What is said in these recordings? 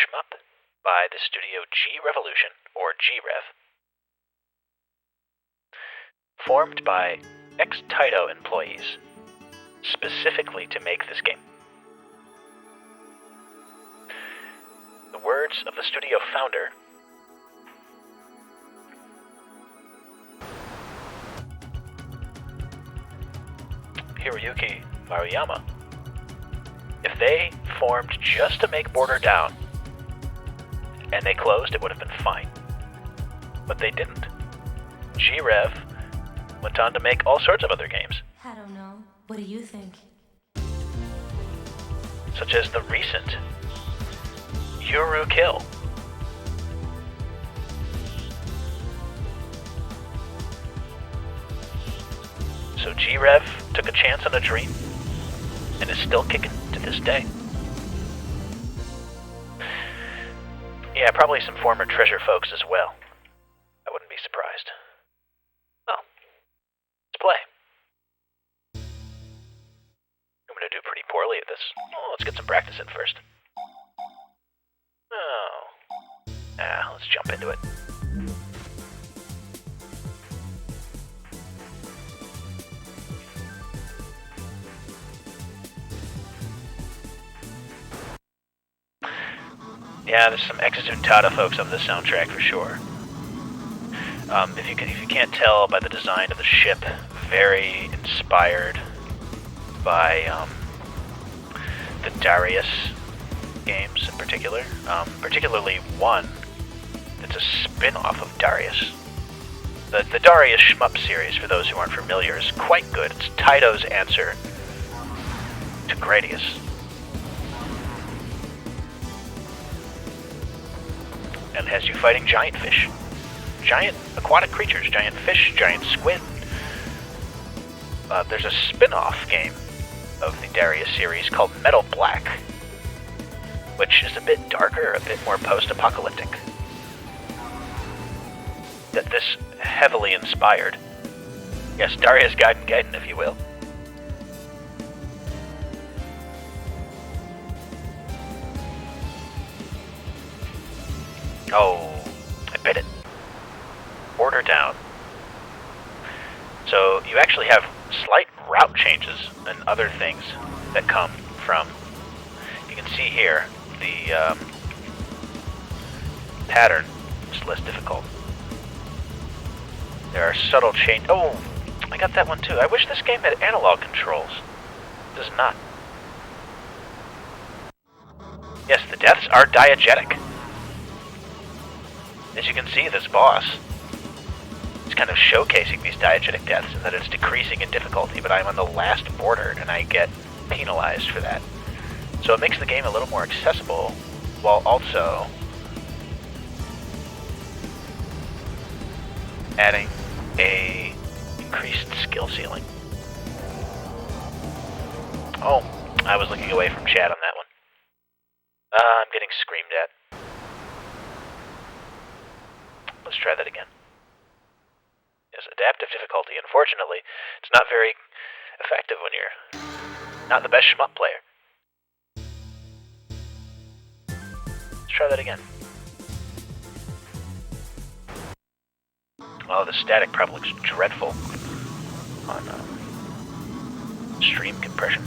shmup by the studio G.Revolution, or g.rev. Formed by ex-Taito employees, specifically to make this game. The words of the studio founder, Hiroyuki Maruyama. If they formed just to make Border Down, and they closed, it would have been fine. But they didn't. g.rev went on to make all sorts of other games. I don't know. What do you think? Such as the recent Yuru Kill. So g.rev took a chance on a dream and is still kicking to this day. Yeah, probably some former Treasure folks as well. I wouldn't be surprised. Well, let's play. I'm gonna do pretty poorly at this. Oh, let's get some practice in first. Let's jump into it. Yeah, there's some ex-Zuntata folks on the soundtrack for sure. If you can't tell by the design of the ship, very inspired by the Darius games in particular. Particularly one that's a spin-off of Darius. The Darius shmup series, for those who aren't familiar, is quite good. It's Taito's answer to Gradius. And has you fighting giant fish. Giant aquatic creatures, giant fish, giant squid. There's a spin-off game of the Darius series called Metal Black, which is a bit darker, a bit more post-apocalyptic. That this heavily inspired. Yes, Darius Gaiden, if you will. Oh, I bit it. Border Down. So you actually have slight route changes and other things that come from, you can see here, the pattern is less difficult. There are subtle changes. Oh, I got that one too. I wish this game had analog controls. It does not. Yes, the deaths are diegetic. As you can see, this boss is kind of showcasing these diegetic deaths and that it's decreasing in difficulty, but I'm on the last border and I get penalized for that. So it makes the game a little more accessible, while also adding a increased skill ceiling. Oh, I was looking away from chat on that one. I'm getting screamed at. Let's try that again. Yes, adaptive difficulty. Unfortunately, it's not very effective when you're not the best shmup player. Let's try that again. Oh, the static probably looks dreadful on stream compression.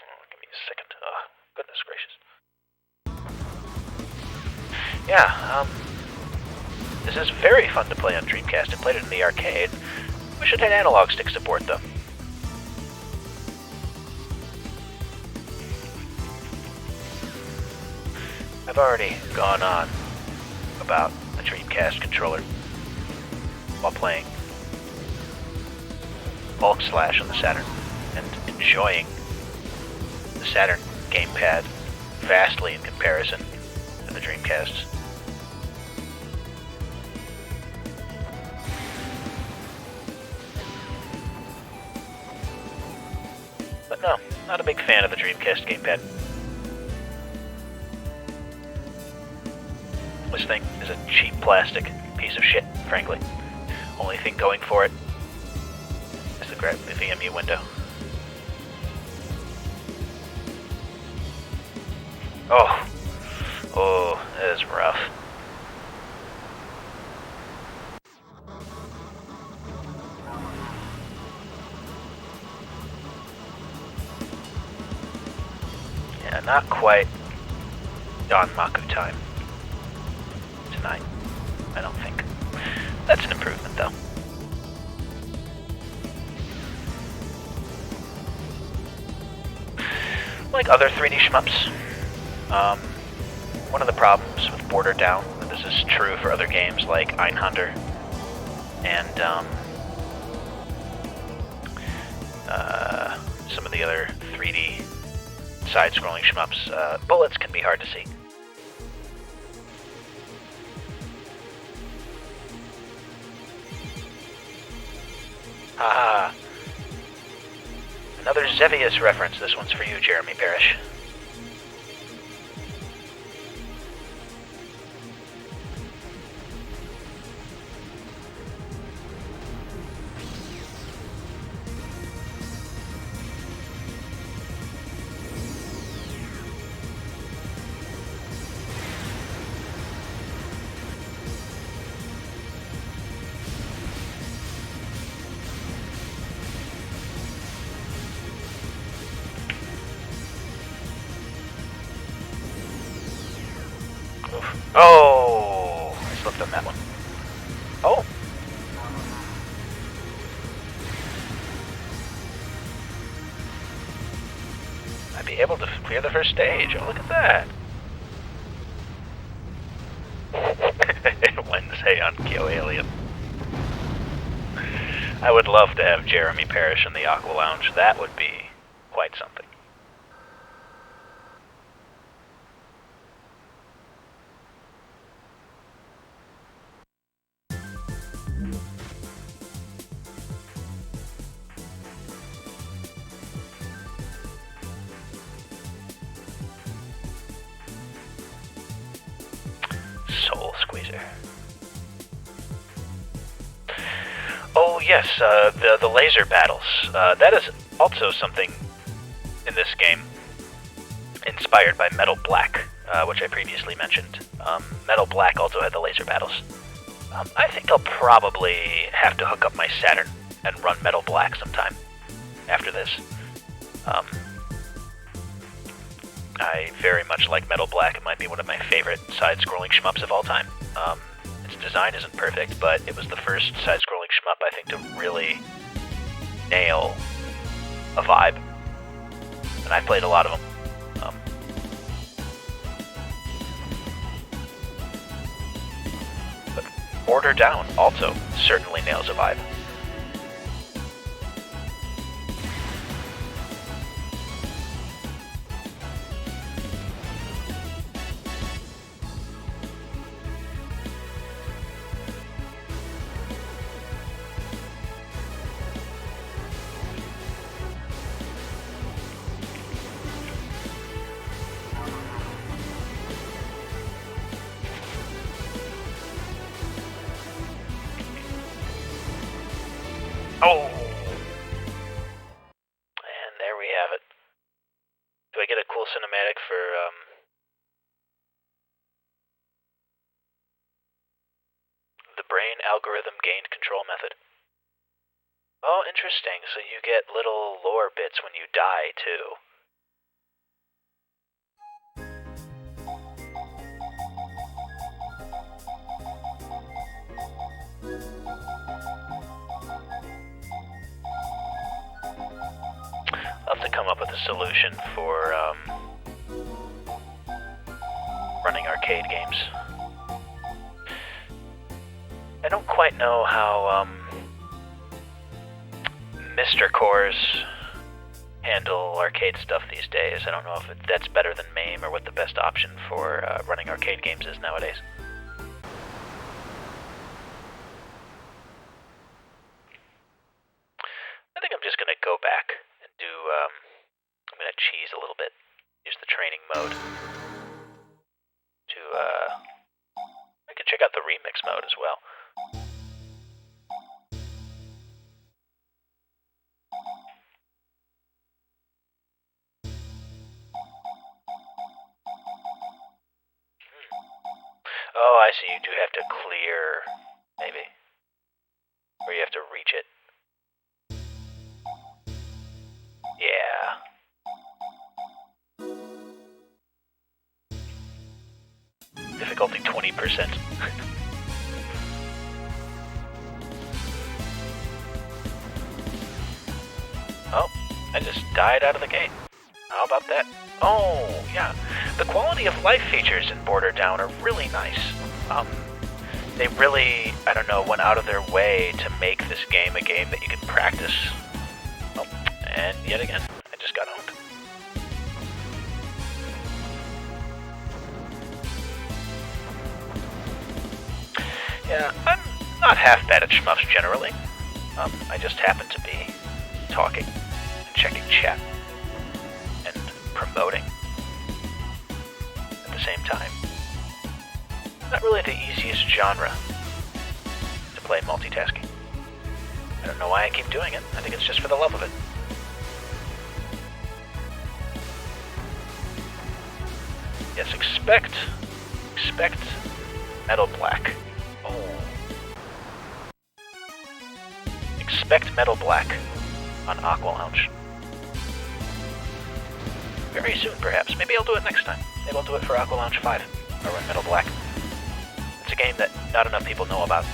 Oh, give me a second. Oh, goodness gracious. Yeah, this is very fun to play on Dreamcast. I played it in the arcade. Wish it had analog stick support, though. I've already gone on about the Dreamcast controller while playing Bulk Slash on the Saturn and enjoying the Saturn gamepad vastly in comparison to the Dreamcast's. But no, not a big fan of the Dreamcast gamepad. This thing is a cheap plastic piece of shit, frankly. Only thing going for it is the VMU window. Oh, oh, that is rough. Yeah, not quite Don Maku time tonight, I don't think. That's an improvement, though. Like other 3D shmups, one of the problems with Border Down, and this is true for other games like Einhander and some of the other 3D side-scrolling shmups, bullets can be hard to see. Haha. Another Zevious reference. This one's for you, Jeremy Parrish. Oh, I slipped on that one. Oh. I'd be able to clear the first stage. Oh, look at that. Wednesday on Kyo Alien. I would love to have Jeremy Parrish in the aqualounge. That would be quite something. Soul Squeezer. Oh yes, the laser battles. That is also something in this game inspired by Metal Black, which I previously mentioned. Metal Black also had the laser battles. I think I'll probably have to hook up my Saturn and run Metal Black sometime after this. I very much like Metal Black. It might be one of my favorite side-scrolling shmups of all time. Its design isn't perfect, but it was the first side-scrolling shmup, I think, to really nail a vibe. And I've played a lot of them. But Border Down also certainly nails a vibe. Oh! And there we have it. Do I get a cool cinematic for, the brain algorithm gained control method? Oh, interesting. So you get little lore bits when you die, too. I'll have to come up with a solution for running arcade games. I don't quite know how Mr. Cores handle arcade stuff these days. I don't know if that's better than MAME or what the best option for running arcade games is nowadays. I think I'm just gonna go back and do, I'm gonna cheese a little bit. Use the training mode to, I could check out the remix mode as well. I see. You do have to clear, maybe. Or you have to reach it. Yeah. Difficulty 20%. Oh, I just died out of the gate. How about that? Oh, yeah. The quality of life features in Border Down are really nice. They really, I don't know, went out of their way to make this game a game that you can practice. Oh, and yet again, I just got owned. Yeah, I'm not half bad at shmups generally. I just happen to be talking and checking chat and promoting at the same time. Not really the easiest genre to play multitasking. I don't know why I keep doing it. I think it's just for the love of it. Yes, expect Metal Black. Oh. Expect Metal Black on aqualounge. Very soon, perhaps. Maybe I'll do it next time. Maybe I'll do it for aqualounge 5, or run Metal Black. It's a game that not enough people know about.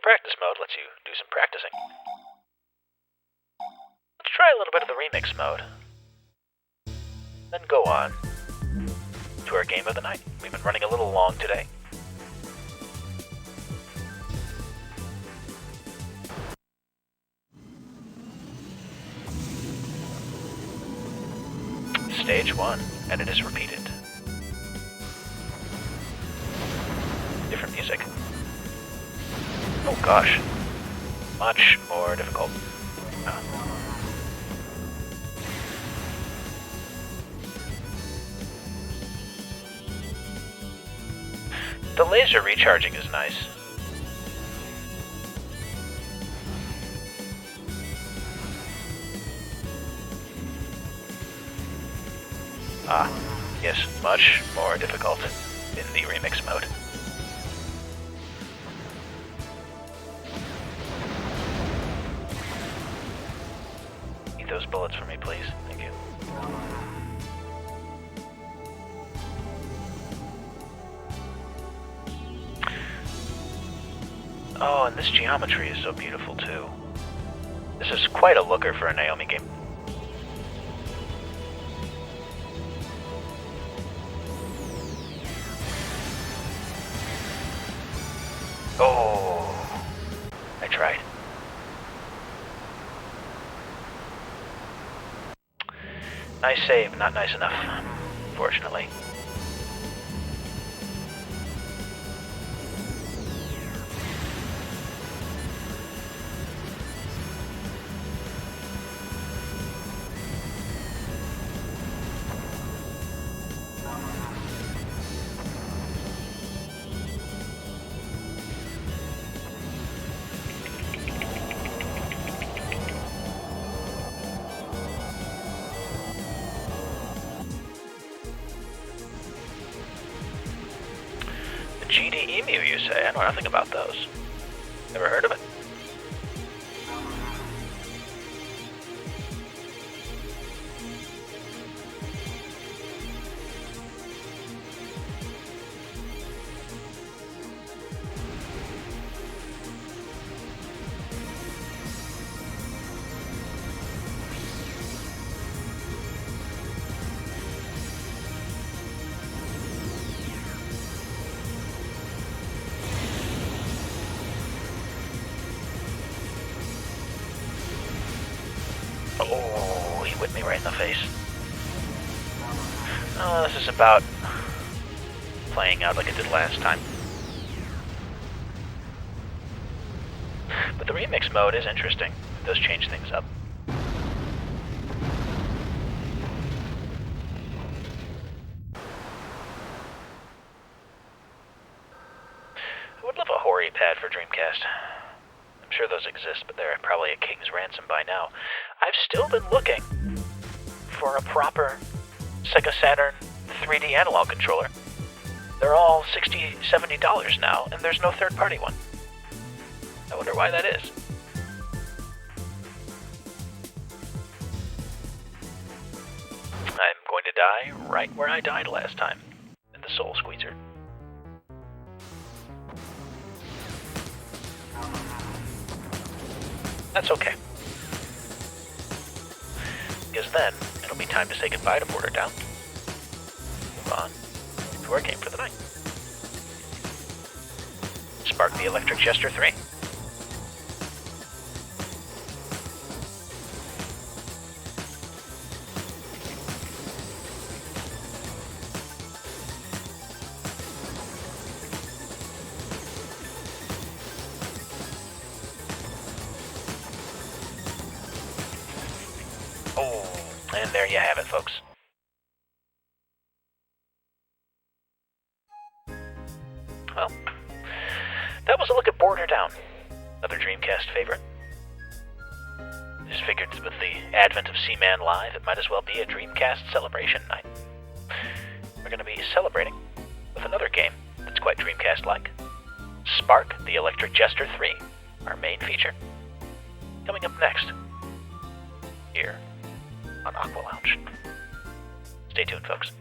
Practice mode lets you do some practicing. Let's try a little bit of the remix mode. Then go on to our game of the night. We've been running a little long today. Stage 1, and it is repeated. Different music. Oh gosh, much more difficult. The laser recharging is nice. Ah, yes, much more difficult in the remix mode. Those bullets for me, please. Thank you. Oh, and this geometry is so beautiful, too. This is quite a looker for a Naomi game. Oh, I tried. Nice save, not nice enough, fortunately. Emu, you say? I know nothing about those. Never heard of it. Oh, he whipped me right in the face. Oh, this is about playing out like I did last time. But the remix mode is interesting. It does change things up. I would love a Hori pad for Dreamcast. I'm sure those exist, but they're probably a king's ransom by now. I've still been looking for a proper Sega Saturn 3D analog controller. They're all $60, $70 now, and there's no third-party one. I wonder why that is. I'm going to die right where I died last time, in the Soul Squeezer. That's okay. Because then, it'll be time to say goodbye to Border Down. Move on to our game for the night. Spark the Electric Jester 3. Oh, and there you have it, folks. Well, that was a look at Border Down, another Dreamcast favorite. I just figured with the advent of Seaman Live, it might as well be a Dreamcast celebration night. We're going to be celebrating with another game that's quite Dreamcast-like. Spark the Electric Jester 3, our main feature. Coming up next, here on Aqualounge. Stay tuned, folks.